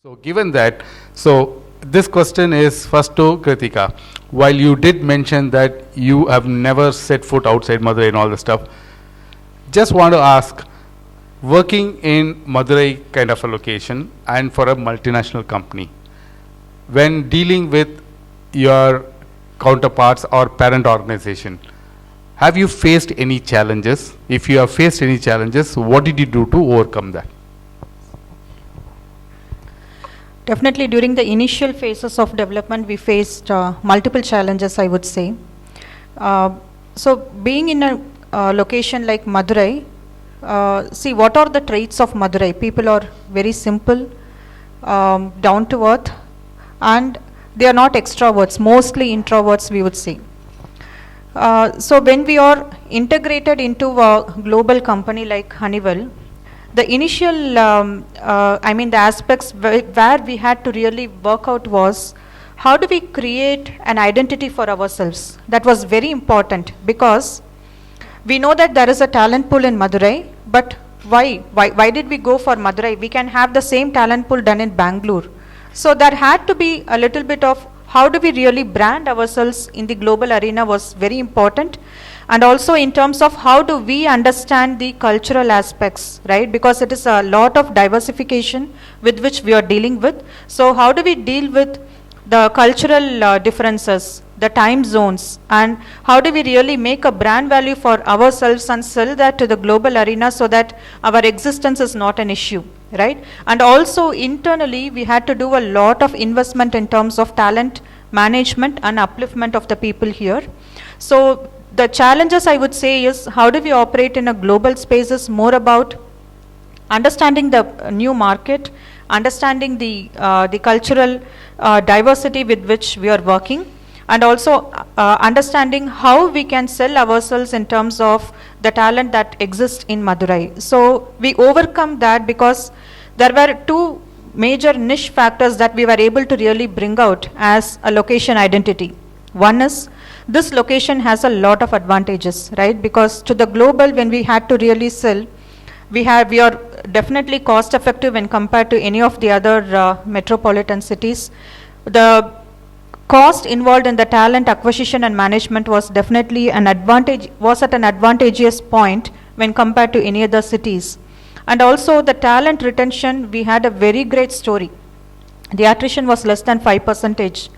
So given that, so this question is first to Krithika. While you did mention that you have never set foot outside Madurai and all this stuff, just want to ask, working in Madurai kind of a location and for a multinational company, when dealing with your counterparts or parent organization, have you faced any challenges? If you have faced any challenges, what did you do to overcome that? Definitely during the initial phases of development, we faced multiple challenges, I would say. So being in a location like Madurai, see what are the traits of Madurai? People are very simple, down to earth, and they are not extroverts, mostly introverts, we would say. So when we are integrated into a global company like Honeywell, the initial, the aspects where we had to really work out was, how do we create an identity for ourselves? That was very important, because we know that there is a talent pool in Madurai, but why did we go for Madurai? We can have the same talent pool done in Bangalore. So there had to be a little bit of how do we really brand ourselves in the global arena was very important. And also in terms of how do we understand the cultural aspects, right? Because it is a lot of diversification with which we are dealing with. So how do we deal with the cultural differences, the time zones, and how do we really make a brand value for ourselves and sell that to the global arena so that our existence is not an issue, right? And also internally, we had to do a lot of investment in terms of talent management and upliftment of the people here. So the challenges, I would say, is how do we operate in a global space is more about understanding the new market, understanding the cultural diversity with which we are working, and also understanding how we can sell ourselves in terms of the talent that exists in Madurai. So we overcome that because there were two major niche factors that we were able to really bring out as a location identity. One is, this location has a lot of advantages, right? Because to the global, when we had to really sell, we are definitely cost effective when compared to any of the other metropolitan cities. The cost involved in the talent acquisition and management was definitely at an advantageous point when compared to any other cities. And also the talent retention, we had a very great story. The attrition was less than 5%.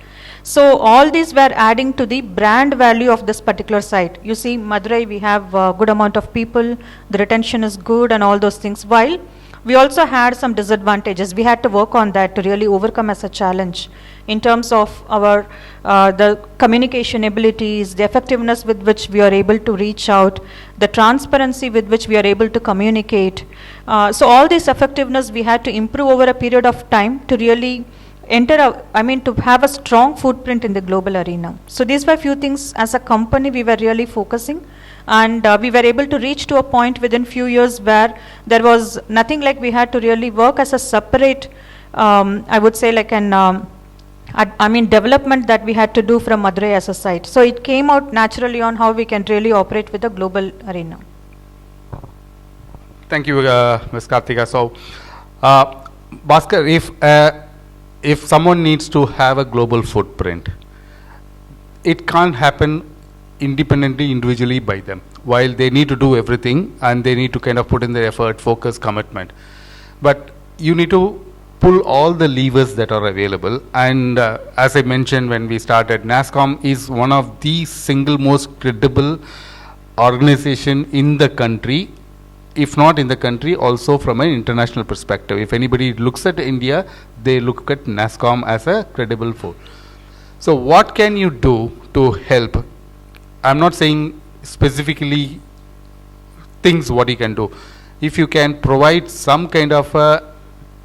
So all these were adding to the brand value of this particular site. You see, Madurai, we have a good amount of people, the retention is good and all those things. While we also had some disadvantages, we had to work on that to really overcome as a challenge in terms of our the communication abilities, the effectiveness with which we are able to reach out, the transparency with which we are able to communicate. So all this effectiveness we had to improve over a period of time to really to have a strong footprint in the global arena. So these were few things as a company we were really focusing, and we were able to reach to a point within few years where there was nothing like we had to really work as a separate, I would say like an, development that we had to do from Madurai as a site. So it came out naturally on how we can really operate with the global arena. Thank you, Ms. Karthika. So, Bhaskar, if someone needs to have a global footprint, it can't happen independently, individually by them. While they need to do everything and they need to kind of put in their effort, focus, commitment. But you need to pull all the levers that are available. And as I mentioned when we started, NASSCOM is one of the single most credible organization in the country, if not in the country, also from an international perspective. If anybody looks at India, they look at NASSCOM as a credible force. So what can you do to help? I'm not saying specifically things what you can do. If you can provide some kind of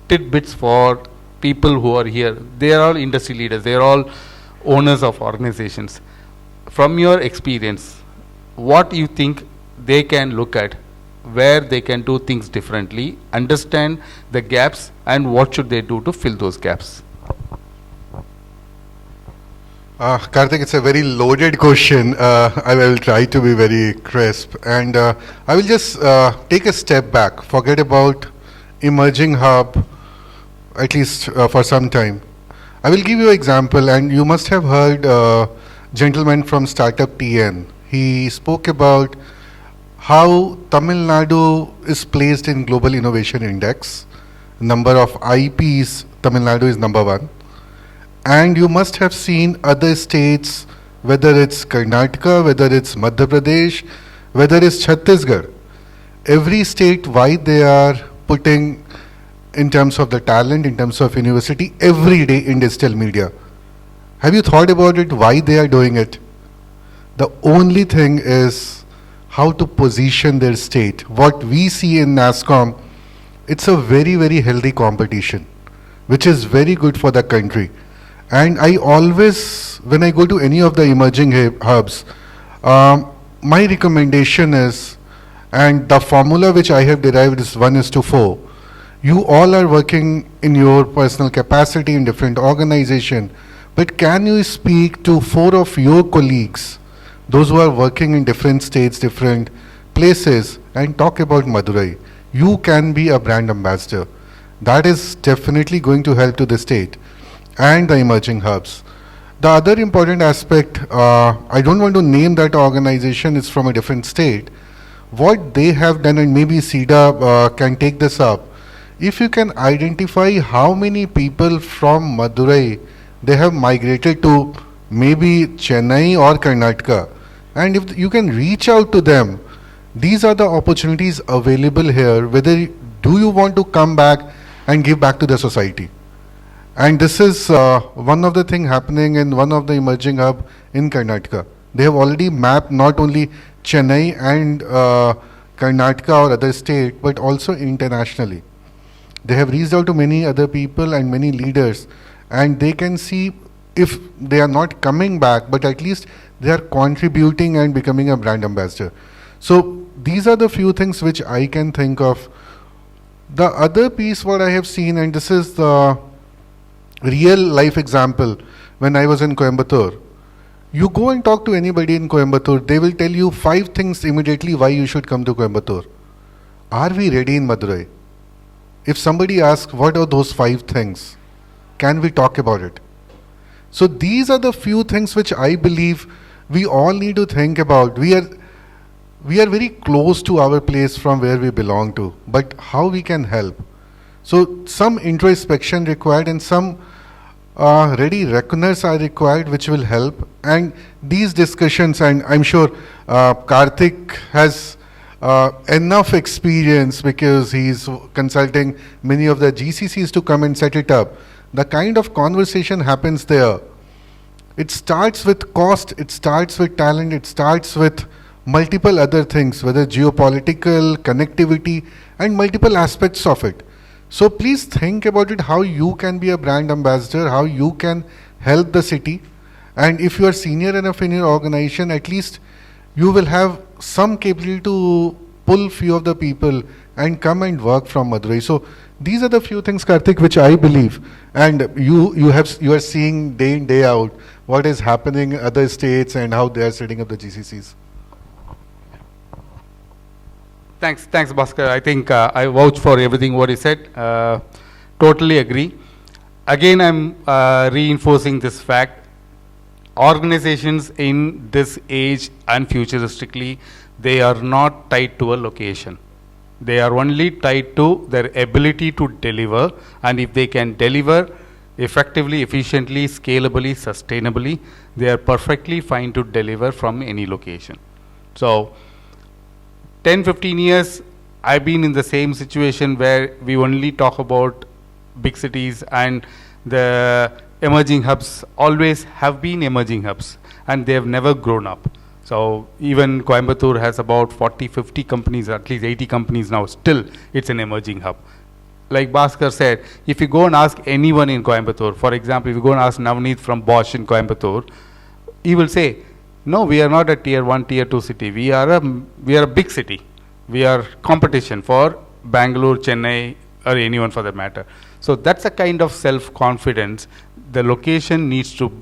tidbits for people who are here, they are all industry leaders, they are all owners of organizations. From your experience, what you think they can look at, where they can do things differently, understand the gaps, and what should they do to fill those gaps? Karthik, it's a very loaded question. I will try to be very crisp, and I will just take a step back, forget about emerging hub, at least for some time. I will give you an example, and you must have heard gentleman from Startup TN. He spoke about how Tamil Nadu is placed in Global Innovation Index. Number of IPs, Tamil Nadu is number 1. And you must have seen other states, whether it's Karnataka, whether it's Madhya Pradesh, whether it's Chhattisgarh. Every state, why they are putting in terms of the talent, in terms of university, every day in digital media. Have you thought about it, why they are doing it? The only thing is how to position their state. What we see in NASSCOM, it's a very, very healthy competition, which is very good for the country. And I always, when I go to any of the emerging hubs, my recommendation is, and the formula which I have derived is 1:4. You all are working in your personal capacity in different organization, but can you speak to 4 of your colleagues, those who are working in different states, different places, and talk about Madurai? You can be a brand ambassador. That is definitely going to help to the state and the emerging hubs. The other important aspect, I don't want to name that organization, it's from a different state. What they have done, and maybe SIDA can take this up, if you can identify how many people from Madurai they have migrated to maybe Chennai or Karnataka, and if you can reach out to them, these are the opportunities available here, whether do you want to come back and give back to the society. And this is one of the things happening in one of the emerging hub in Karnataka. They have already mapped not only Chennai and Karnataka or other state, but also internationally. They have reached out to many other people and many leaders, and they can see if they are not coming back, but at least they are contributing and becoming a brand ambassador. So these are the few things which I can think of. The other piece what I have seen, and this is the real life example, when I was in Coimbatore, you go and talk to anybody in Coimbatore, they will tell you 5 things immediately why you should come to Coimbatore. Are we ready in Madurai? If somebody asks what are those 5 things, can we talk about it? So these are the few things which I believe we all need to think about. We are very close to our place from where we belong to, but how we can help. So some introspection required, and some ready reckoners are required, which will help. And these discussions, and I'm sure Karthik has enough experience because he's consulting many of the GCCs to come and set it up. The kind of conversation happens there. It starts with cost, it starts with talent, it starts with multiple other things, whether geopolitical, connectivity, and multiple aspects of it. So please think about it, how you can be a brand ambassador, how you can help the city. And if you are senior enough in your organization, at least you will have some capability to pull few of the people and come and work from Madurai. So these are the few things, Karthik, which I believe, and you are seeing day in, day out what is happening in other states and how they are setting up the GCCs. Thanks, Bhaskar. I think I vouch for everything what he said. Totally agree. Again, I'm reinforcing this fact. Organizations in this age and futuristically, they are not tied to a location. They are only tied to their ability to deliver, and if they can deliver effectively, efficiently, scalably, sustainably, they are perfectly fine to deliver from any location. So 10-15 years I've been in the same situation where we only talk about big cities, and the emerging hubs always have been emerging hubs and they have never grown up. So even Coimbatore has about 40-50 companies, at least 80 companies now. Still it's an emerging hub. Like Bhaskar said, if you go and ask anyone in Coimbatore, for example, if you go and ask Navneet from Bosch in Coimbatore, he will say, no, we are not a tier 1, tier 2 city. We are a big city. We are competition for Bangalore, Chennai, or anyone for that matter. So that's a kind of self-confidence the location needs to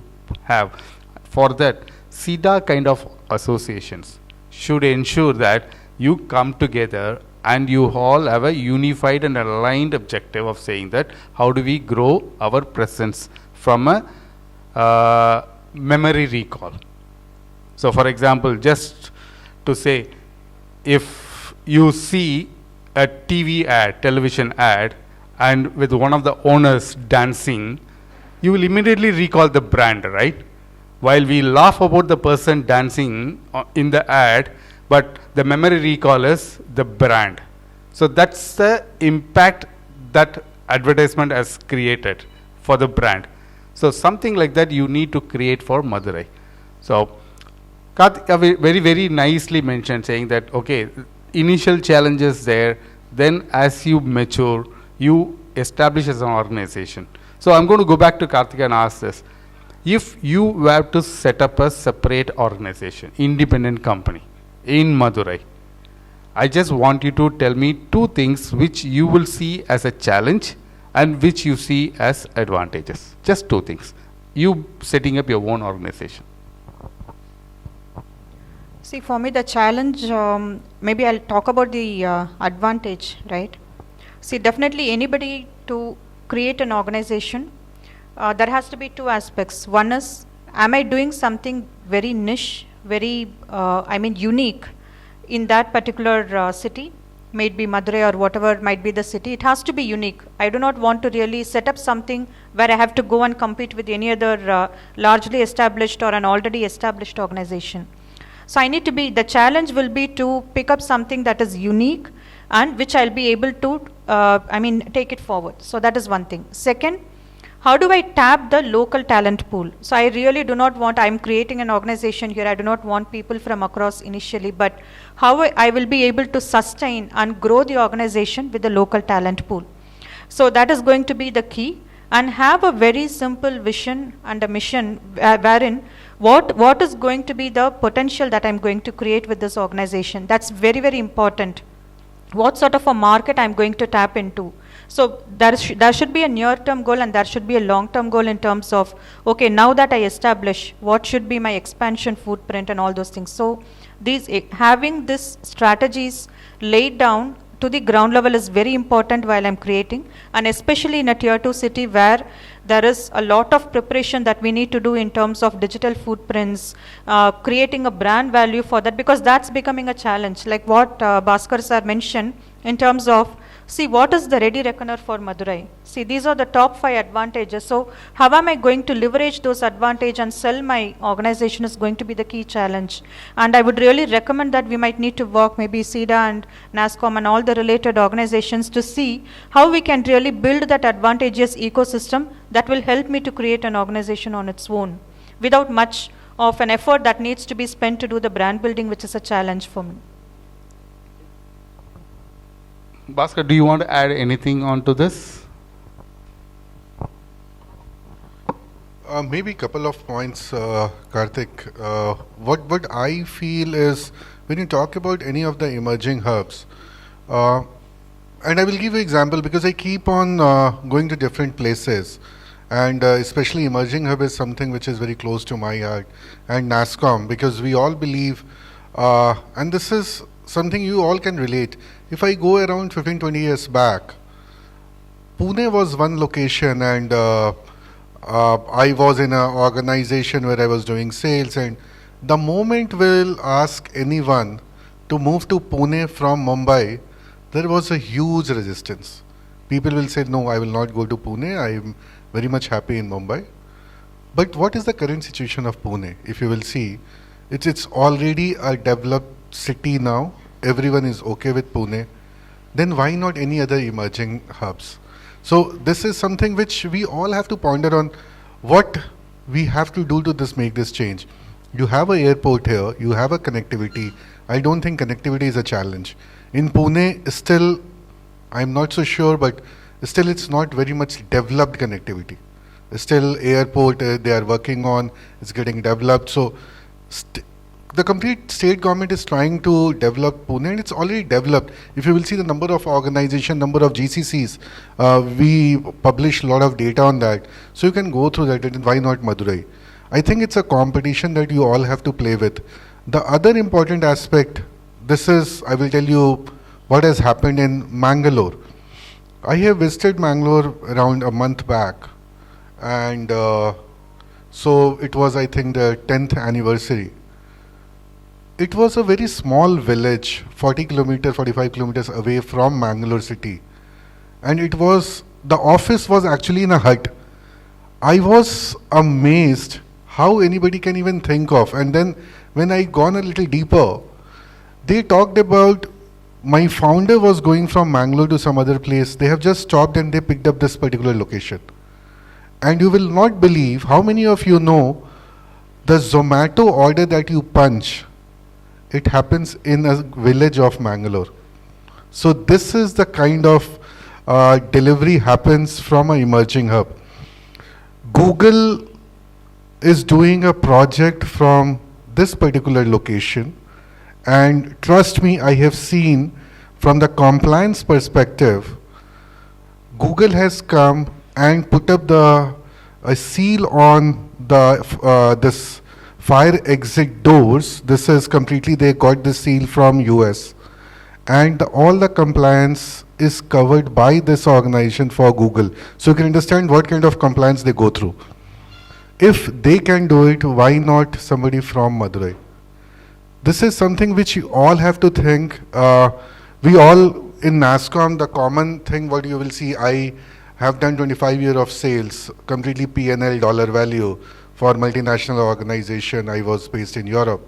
have. For that, SIDA kind of associations should ensure that you come together and you all have a unified and aligned objective of saying that how do we grow our presence from a memory recall. So for example, just to say, if you see a TV ad, television ad, and with one of the owners dancing, you will immediately recall the brand, right? While we laugh about the person dancing in the ad, but the memory recall is the brand. So that's the impact that advertisement has created for the brand. So something like that you need to create for Madurai. So Karthika very nicely mentioned, saying that okay, initial challenges there, then as you mature, you establish as an organization. So I'm going to go back to Karthika and ask this. If you were to set up a separate organization, independent company in Madurai, I just want you to tell me two things which you will see as a challenge and which you see as advantages. Just two things. You setting up your own organization. See, for me, the challenge, maybe I'll talk about the advantage, right? See, definitely anybody to create an organization, there has to be two aspects. One is, am I doing something very niche, very, unique in that particular city? May it be Madurai or whatever might be the city. It has to be unique. I do not want to really set up something where I have to go and compete with any other largely established or an already established organization. So I need to be, the challenge will be to pick up something that is unique and which I'll be able to, take it forward. So that is one thing. Second, how do I tap the local talent pool? So I really do not want, I'm creating an organization here, I do not want people from across initially, but how I will be able to sustain and grow the organization with the local talent pool. So that is going to be the key, and have a very simple vision and a mission wherein what is going to be the potential that I'm going to create with this organization. That's very, very important. What sort of a market I'm going to tap into. So there should be a near-term goal and there should be a long-term goal in terms of, okay, now that I establish, what should be my expansion footprint and all those things. So having these strategies laid down to the ground level is very important while I'm creating, and especially in a tier 2 city where there is a lot of preparation that we need to do in terms of digital footprints, creating a brand value for that, because that's becoming a challenge. Like what Bhaskar sir mentioned in terms of, see, what is the ready reckoner for Madurai? See, these are the top 5 advantages. So how am I going to leverage those advantages and sell my organization is going to be the key challenge. And I would really recommend that we might need to work, maybe SIDA and NASSCOM and all the related organizations, to see how we can really build that advantageous ecosystem that will help me to create an organization on its own without much of an effort that needs to be spent to do the brand building, which is a challenge for me. Bhaskar, do you want to add anything onto this? Maybe a couple of points, Karthik. What I feel is, when you talk about any of the emerging hubs, and I will give you an example because I keep on going to different places, and especially emerging hub is something which is very close to my heart, and NASSCOM, because we all believe, and this is something you all can relate. If I go around 15-20 years back, Pune was one location, and I was in an organization where I was doing sales, and the moment we'll ask anyone to move to Pune from Mumbai, there was a huge resistance. People will say, no, I will not go to Pune, I am very much happy in Mumbai. But what is the current situation of Pune? If you will see, it's already a developed city now. Everyone is okay with Pune. Then why not any other emerging hubs? So this is something which we all have to ponder on, what we have to do to make this change. You have an airport here, you have a connectivity. I don't think connectivity is a challenge. In Pune, still, I'm not so sure, but still it's not very much developed connectivity. Still airport they are working on, it's getting developed. So the complete state government is trying to develop Pune, and it's already developed. If you will see the number of organizations, number of GCCs, we publish a lot of data on that. So you can go through that, and why not Madurai? I think it's a competition that you all have to play with. The other important aspect, this is, I will tell you, what has happened in Mangalore. I have visited Mangalore around a month back, and so it was, I think, the 10th anniversary. It was a very small village, 40 kilometers, 45 kilometers away from Mangalore city. And the office was actually in a hut. I was amazed how anybody can even think of. And then when I gone a little deeper, they talked about my founder was going from Mangalore to some other place. They have just stopped and they picked up this particular location. And you will not believe how many of you know the Zomato order that you punch, it happens in a village of Mangalore. So this is the kind of delivery happens from an emerging hub. Google is doing a project from this particular location, and trust me, I have seen from the compliance perspective, Google has come and put up a seal on the this fire exit doors. This is completely, they got the seal from US, and all the compliance is covered by this organization for Google. So you can understand what kind of compliance they go through. If they can do it, why not somebody from Madurai? This is something which you all have to think. We all in NASSCOM, the common thing what you will see, I have done 25 years of sales, completely P&L dollar value for multinational organization. I was based in Europe.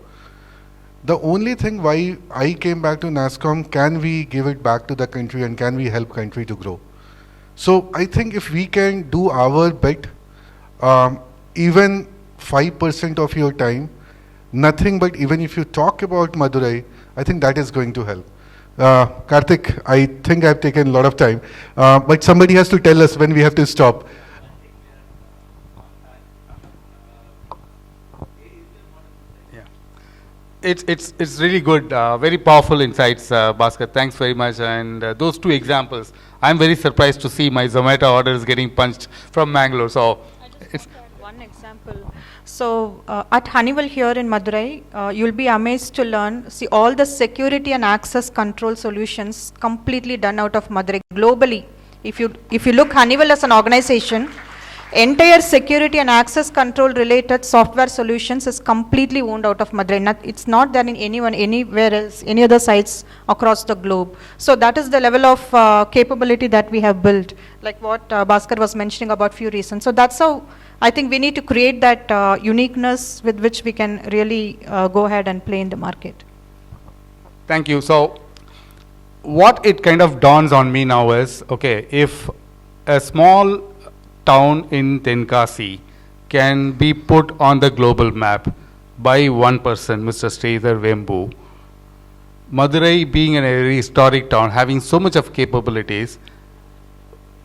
The only thing why I came back to NASSCOM, can we give it back to the country and can we help country to grow? So I think if we can do our bit, even 5% of your time, nothing but even if you talk about Madurai, I think that is going to help. Karthik, I think I've taken a lot of time, but somebody has to tell us when we have to stop. It's really good, very powerful insights, Bhaskar. Thanks very much. And those two examples, I'm very surprised to see my Zomato orders getting punched from Mangalore. So, it's one example. So at Honeywell here in Madurai, you'll be amazed to learn, see all the security and access control solutions completely done out of Madurai globally. If you look Honeywell as an organization, entire security and access control related software solutions is completely owned out of Madurai. It's not there in anywhere else, any other sites across the globe. So that is the level of capability that we have built, like what Bhaskar was mentioning about few reasons. So that's how I think we need to create that uniqueness with which we can really go ahead and play in the market. Thank you. So what it kind of dawns on me now is, okay, if a small town in Tenkasi can be put on the global map by one person, Mr. Sridhar Vembu, Madurai being a very historic town, having so much of capabilities,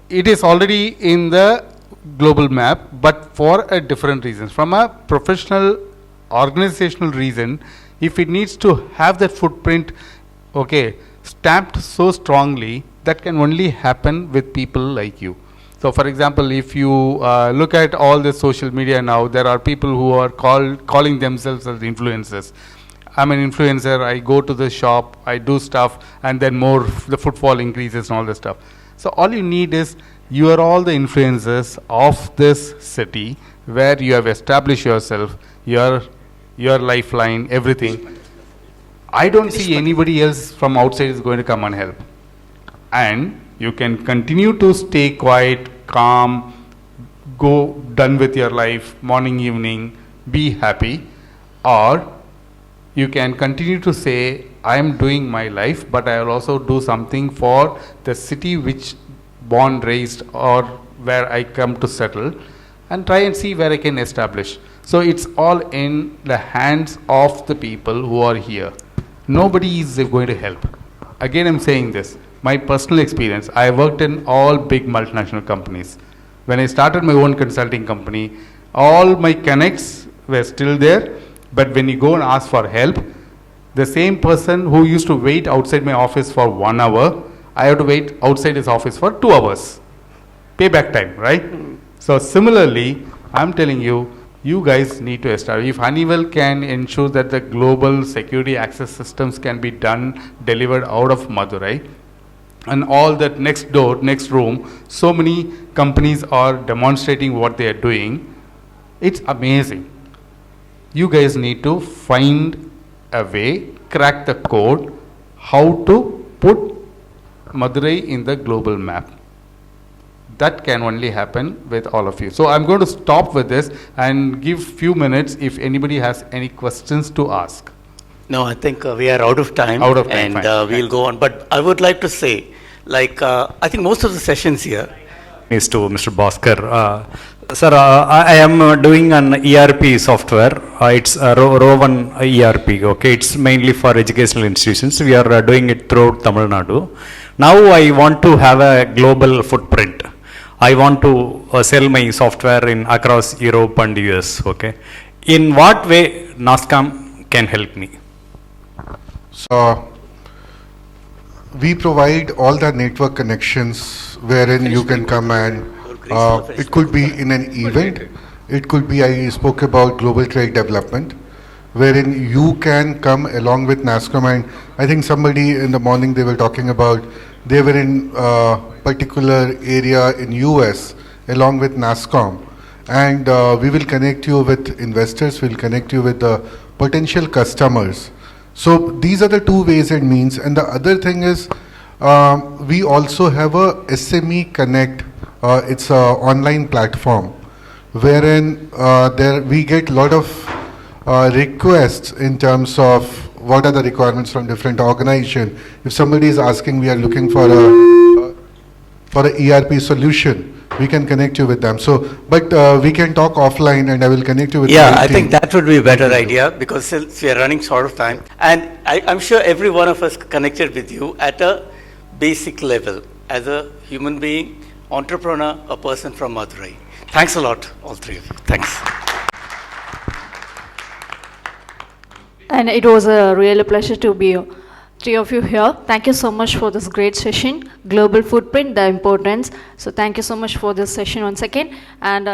it is already in the global map, but for a different reasons. From a professional organizational reason, if it needs to have that footprint, okay, stamped so strongly, that can only happen with people like you. So for example, if you look at all the social media now, there are people who are calling themselves as influencers. I'm an influencer, I go to the shop, I do stuff, and then the footfall increases and all this stuff. So all you need is, you are all the influencers of this city where you have established yourself, your lifeline, everything. I don't see anybody else from outside is going to come and help. And you can continue to stay quiet, calm, go done with your life, morning, evening, be happy. Or you can continue to say, I am doing my life, but I will also do something for the city which born, raised, or where I come to settle, and try and see where I can establish. So it's all in the hands of the people who are here. Nobody is going to help. Again, I'm saying this. My personal experience, I worked in all big multinational companies. When I started my own consulting company, all my connects were still there, but when you go and ask for help, the same person who used to wait outside my office for 1 hour, I have to wait outside his office for 2 hours. Payback time, right? So similarly, I'm telling you, You guys need to establish. If Honeywell can ensure that the global security access systems can be delivered out of Madurai, and all that next door, next room, so many companies are demonstrating what they are doing. It's amazing. You guys need to find a way, crack the code, how to put Madurai in the global map. That can only happen with all of you. So I'm going to stop with this and give few minutes if anybody has any questions to ask. No, I think we are out of time. Out of time, and fine. we'll go on. But I would like to say, I think most of the sessions here is to Mr. Bhaskar. Sir, I am doing an ERP software. It's a Rowan ERP. Okay, it's mainly for educational institutions. We are doing it throughout Tamil Nadu. Now I want to have a global footprint. I want to sell my software across Europe and US. Okay, in what way NASSCOM can help me? So we provide all the network connections wherein you can come and it could be in an event, it could be, I spoke about global trade development, wherein you can come along with NASSCOM. And I think somebody in the morning they were talking about, they were in a particular area in US along with NASSCOM, and we will connect you with investors, we'll connect you with the potential customers. So these are the two ways and means. And the other thing is, we also have a SME Connect. It's an online platform wherein we get a lot of requests in terms of what are the requirements from different organizations. If somebody is asking, we are looking for a ERP solution, we can connect you with them. So, but we can talk offline, and I will connect you with. Yeah, my I team. think that would be a better idea, because since we are running short of time, and I'm sure every one of us connected with you at a basic level as a human being, entrepreneur, a person from Madurai. Thanks a lot, all three of you. Thanks. And it was a real pleasure to be three of you here. Thank you so much for this great session, Global Footprint, the importance. So thank you so much for this session once again. And